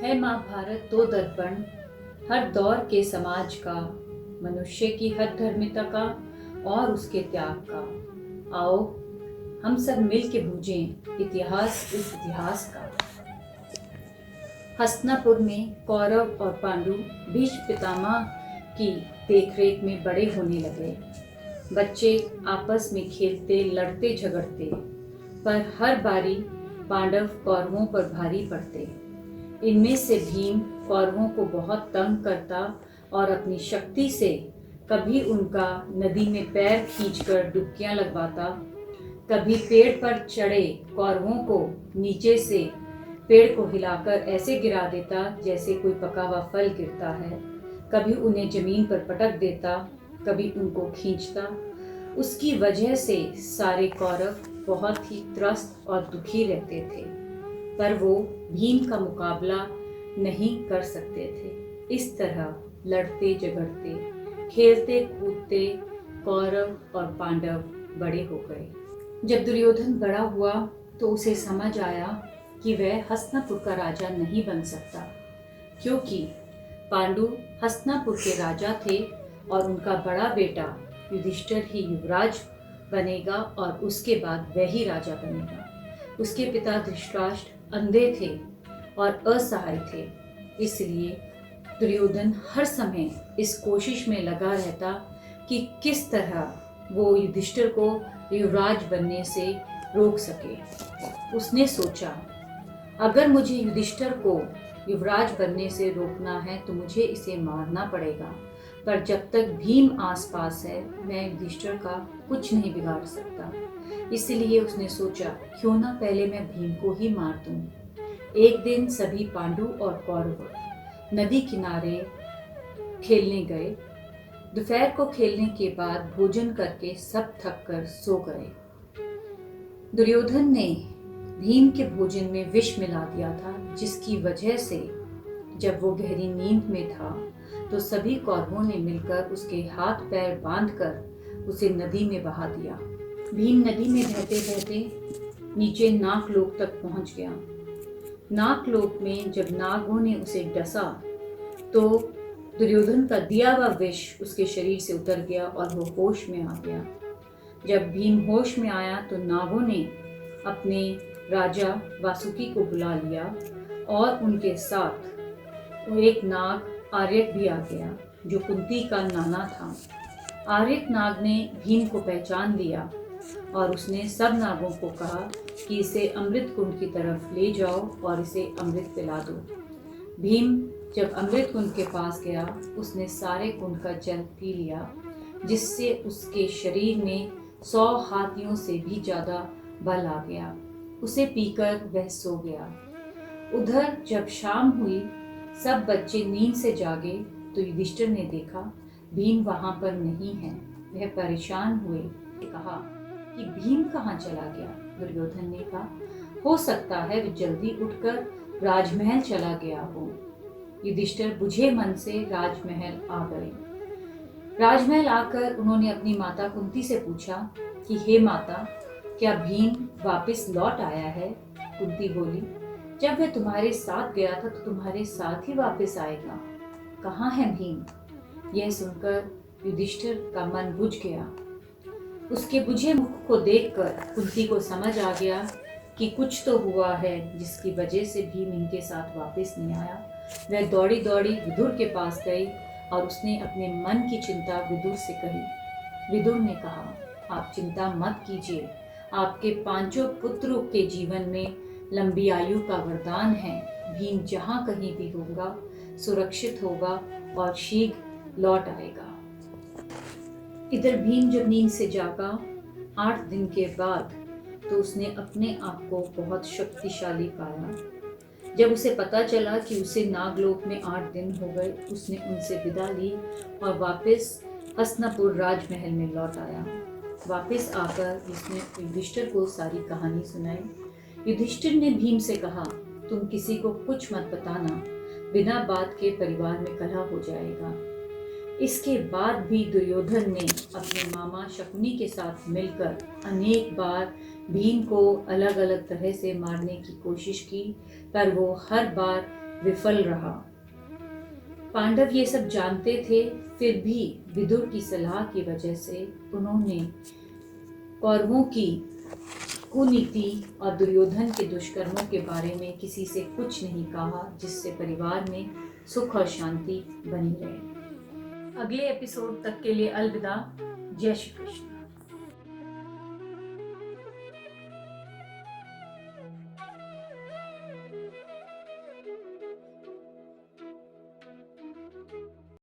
है महाभारत तो दर्पण हर दौर के समाज का, मनुष्य की हर धर्मिता का और उसके त्याग का। आओ हम सब मिल के बूझें इतिहास इस इतिहास का। हस्तिनापुर में कौरव और पांडु भीष्म पितामह की देखरेख में बड़े होने लगे। बच्चे आपस में खेलते लड़ते झगड़ते, पर हर बारी पांडव कौरवों पर भारी पड़ते। इनमें से भीम कौरवों को बहुत तंग करता और अपनी शक्ति से कभी उनका नदी में पैर खींचकर डुबकियां लगवाता, कभी पेड़ पर चढ़े कौरवों को नीचे से पेड़ को हिलाकर ऐसे गिरा देता जैसे कोई पका हुआ फल गिरता है, कभी उन्हें जमीन पर पटक देता, कभी उनको खींचता। उसकी वजह से सारे कौरव बहुत ही त्रस्त और दुखी रहते थे, पर वो भीम का मुकाबला नहीं कर सकते थे। इस तरह लड़ते झगड़ते खेलते कूदते कौरव और पांडव बड़े हो गए। जब दुर्योधन बड़ा हुआ तो उसे समझ आया कि वह हस्तिनापुर का राजा नहीं बन सकता, क्योंकि पांडु हस्तिनापुर के राजा थे और उनका बड़ा बेटा युधिष्ठिर ही युवराज बनेगा और उसके बाद वह ही राजा बनेगा। उसके पिता धृतराष्ट्र अंधे थे और असहाय थे, इसलिए दुर्योधन हर समय इस कोशिश में लगा रहता कि किस तरह वो युधिष्ठिर को युवराज बनने से रोक सके। उसने सोचा, अगर मुझे युधिष्ठिर को युवराज बनने से रोकना है तो मुझे इसे मारना पड़ेगा, पर जब तक भीम आसपास है मैं युधिष्ठिर का कुछ नहीं बिगाड़ सकता। इसलिए उसने सोचा, क्यों ना पहले मैं भीम को ही मार दूं। एक दिन सभी पांडु और कौरव नदी किनारे खेलने गए। दोपहर को खेलने के बाद भोजन करके सब थक कर सो गए। दुर्योधन ने भीम के भोजन में विष मिला दिया था, जिसकी वजह से जब वो गहरी नींद में था तो सभी कौरवों ने मिलकर उसके हाथ पैर बांधकर उसे नदी में बहा दिया। भीम नदी में बहते बहते नीचे नागलोक तक पहुंच गया। नागलोक में जब नागों ने उसे डसा तो दुर्योधन का दिया हुआ विष उसके शरीर से उतर गया और वो होश में आ गया। जब भीम होश में आया तो नागों ने अपने राजा वासुकी को बुला लिया और उनके साथ एक नाग आर्यक भी आ गया, जो कुंती का नाना था। आर्यक नाग ने भीम को पहचान लिया और उसने सब नागों को कहा कि इसे अमृत कुंड की तरफ ले जाओ और इसे अमृत पिला दो। भीम जब अमृत कुंड के पास गया, उसने सारे कुंड का जल पी लिया, जिससे उसके शरीर में 100 हाथियों से भी ज्यादा बल आ गया। उसे पीकर वह सो गया। उधर जब शाम हुई, सब बच्चे नींद से जागे तो युधिष्ठिर ने देखा भीम वहां पर नहीं है। वह परेशान हुए, कहा कि भीम कहाँ चला गया। दुर्योधन ने कहा, हो सकता है वह जल्दी उठकर राजमहल चला गया हो। युधिष्ठिर बुझे मन से राजमहल आ गए। राजमहल आकर उन्होंने अपनी माता कुंती से पूछा कि हे माता, क्या भीम वापस लौट आया है? कुंती बोली, जब वह तुम्हारे साथ गया था तो तुम्हारे साथ ही वापस आएगा। कहाँ है भीम? यह सुनकर युधिष्ठिर का मन बुझ गया। उसके बुझे मुख को देखकर कुंती को समझ आ गया कि कुछ तो हुआ है, जिसकी वजह से भीम इनके साथ वापस नहीं आया। वह दौड़ी दौड़ी विदुर के पास गई और उसने अपने मन की चिंता विदुर से कही। विदुर ने कहा, आप चिंता मत कीजिए, आपके 5 पुत्रों के जीवन में लंबी आयु का वरदान है। भीम जहाँ कहीं भी होगा सुरक्षित होगा और शीघ्र लौट आएगा। इधर भीम जब नींद से जागा 8 दिन के बाद, तो उसने अपने आप को बहुत शक्तिशाली पाया। जब उसे पता चला कि उसे नागलोक में 8 दिन हो गए, उसने उनसे विदा ली और वापस हस्तिनापुर राजमहल में लौट आया। वापस आकर उसने युधिष्ठिर को सारी कहानी सुनाई। युधिष्ठिर ने भीम से कहा, तुम किसी को कुछ मत बताना, बिना बात के परिवार में कलह हो जाएगा। इसके बाद भी दुर्योधन ने अपने मामा शकुनी के साथ मिलकर अनेक बार भीम को अलग अलग तरह से मारने की कोशिश की, पर वो हर बार विफल रहा। पांडव ये सब जानते थे, फिर भी विदुर की सलाह की वजह से उन्होंने कौरवों की कुनीति और दुर्योधन के दुष्कर्मों के बारे में किसी से कुछ नहीं कहा, जिससे परिवार में सुख और शांति बनी रहे। अगले एपिसोड तक के लिए अलविदा। जय श्री कृष्ण।